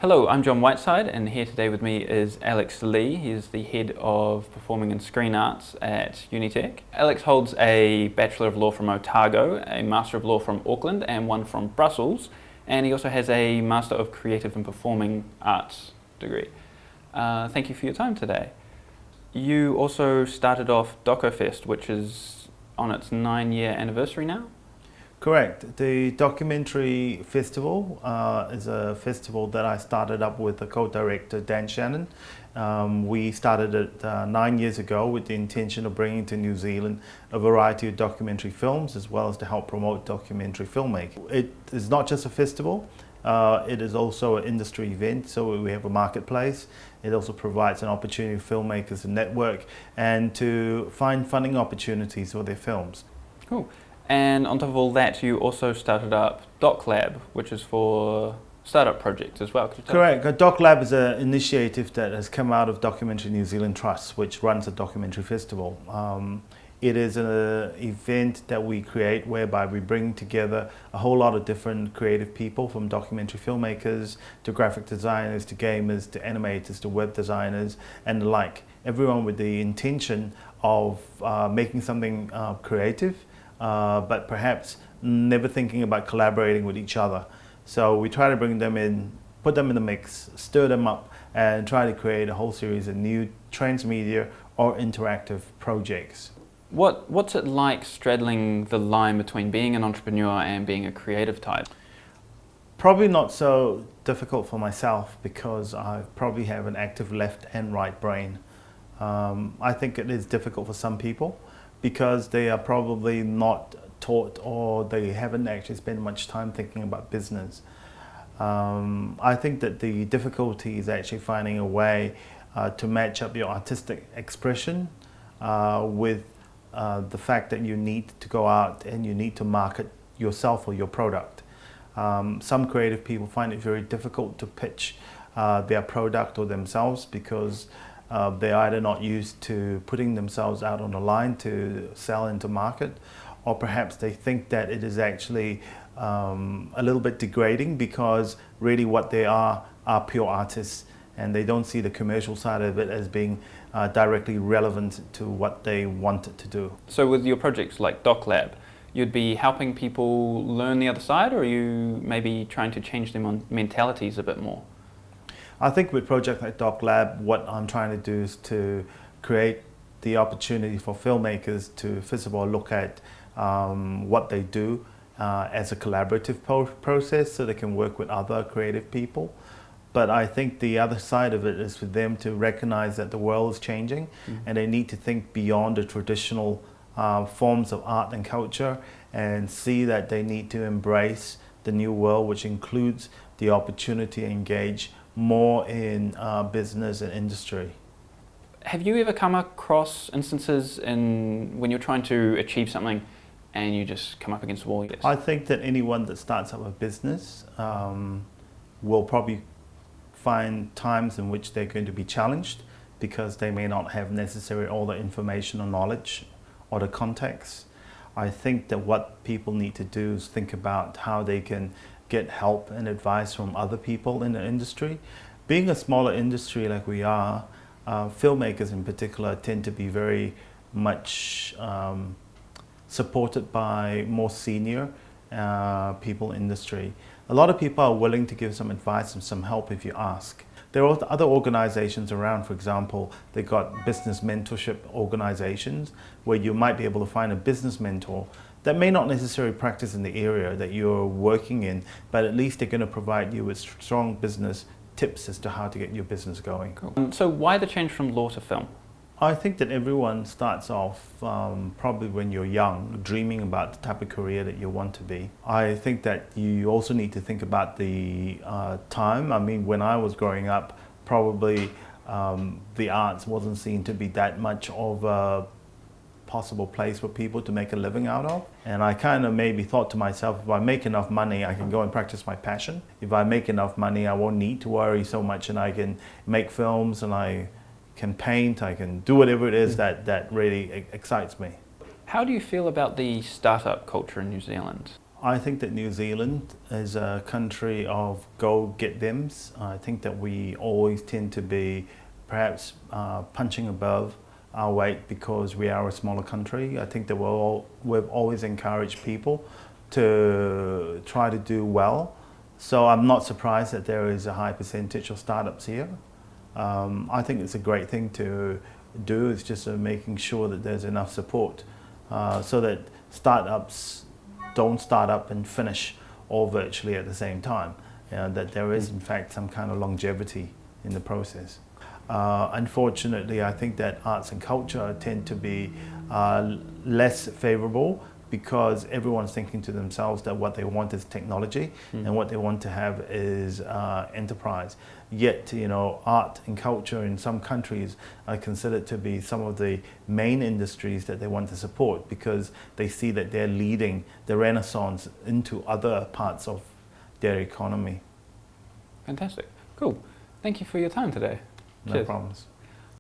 Hello, I'm John Whiteside, and here today with me is Alex Lee. He is the Head of Performing and Screen Arts at Unitec. Alex holds a Bachelor of Law from Otago, a Master of Law from Auckland, and one from Brussels, and he also has a Master of Creative and Performing Arts degree. Thank you for your time today. You also started off DocoFest, which is on its 9-year anniversary now? Correct. The Documentary Festival is a festival that I started up with the co-director Dan Shannon. We started it 9 years ago with the intention of bringing to New Zealand a variety of documentary films as well as to help promote documentary filmmaking. It is not just a festival, it is also an industry event, so we have a marketplace. It also provides an opportunity for filmmakers to network and to find funding opportunities for their films. Cool. And on top of all that, you also started up Doc Lab, which is for startup projects as well. Correct. Doc Lab is an initiative that has come out of Documentary New Zealand Trust, which runs a documentary festival. It is an event that we create whereby we bring together a whole lot of different creative people, from documentary filmmakers to graphic designers to gamers to animators to web designers and the like. Everyone with the intention of making something creative, but perhaps never thinking about collaborating with each other. So we try to bring them in, put them in the mix, stir them up, and try to create a whole series of new transmedia or interactive projects. What's it like straddling the line between being an entrepreneur and being a creative type? Probably not so difficult for myself because I probably have an active left and right brain. I think it is difficult for some people because they are probably not taught or they haven't actually spent much time thinking about business. I think that the difficulty is actually finding a way to match up your artistic expression with the fact that you need to go out and you need to market yourself or your product. Some creative people find it very difficult to pitch their product or themselves because they're either not used to putting themselves out on the line to sell into market, or perhaps they think that it is actually a little bit degrading because really what they are pure artists and they don't see the commercial side of it as being directly relevant to what they want it to do. So with your projects like Doc Lab, you'd be helping people learn the other side, or are you maybe trying to change their mentalities a bit more? I think with projects like Doc Lab, what I'm trying to do is to create the opportunity for filmmakers to first of all look at what they do as a collaborative process so they can work with other creative people. But I think the other side of it is for them to recognize that the world is changing and they need to think beyond the traditional forms of art and culture and see that they need to embrace the new world, which includes the opportunity to engage more in business and industry. Have you ever come across instances when you're trying to achieve something and you just come up against the wall? I think that anyone that starts up a business will probably find times in which they're going to be challenged because they may not have necessarily all the information or knowledge or the context. I think that what people need to do is think about how they can get help and advice from other people in the industry. Being a smaller industry like we are, filmmakers in particular tend to be very much supported by more senior people in industry. A lot of people are willing to give some advice and some help if you ask. There are other organizations around, for example, they've got business mentorship organizations where you might be able to find a business mentor that may not necessarily practice in the area that you're working in, but at least they're going to provide you with strong business tips as to how to get your business going. Cool. So why the change from law to film? I think that everyone starts off probably when you're young, dreaming about the type of career that you want to be. I think that you also need to think about the time. I mean, when I was growing up, probably the arts wasn't seen to be that much of a possible place for people to make a living out of. And I kind of maybe thought to myself, if I make enough money, I can go and practice my passion. If I make enough money, I won't need to worry so much and I can make films and I can paint, I can do whatever it is that really excites me. How do you feel about the startup culture in New Zealand? I think that New Zealand is a country of go-get-thems. I think that we always tend to be perhaps punching above our weight because we are a smaller country. I think that we've always encouraged people to try to do well. So I'm not surprised that there is a high percentage of startups here. I think it's a great thing to do. It's just making sure that there's enough support so that startups don't start up and finish all virtually at the same time. That there is in fact some kind of longevity in the process. Unfortunately, I think that arts and culture tend to be less favorable because everyone's thinking to themselves that what they want is technology and what they want to have is enterprise. Yet, art and culture in some countries are considered to be some of the main industries that they want to support because they see that they're leading the renaissance into other parts of their economy. Fantastic. Cool. Thank you for your time today. No Cheers. problems.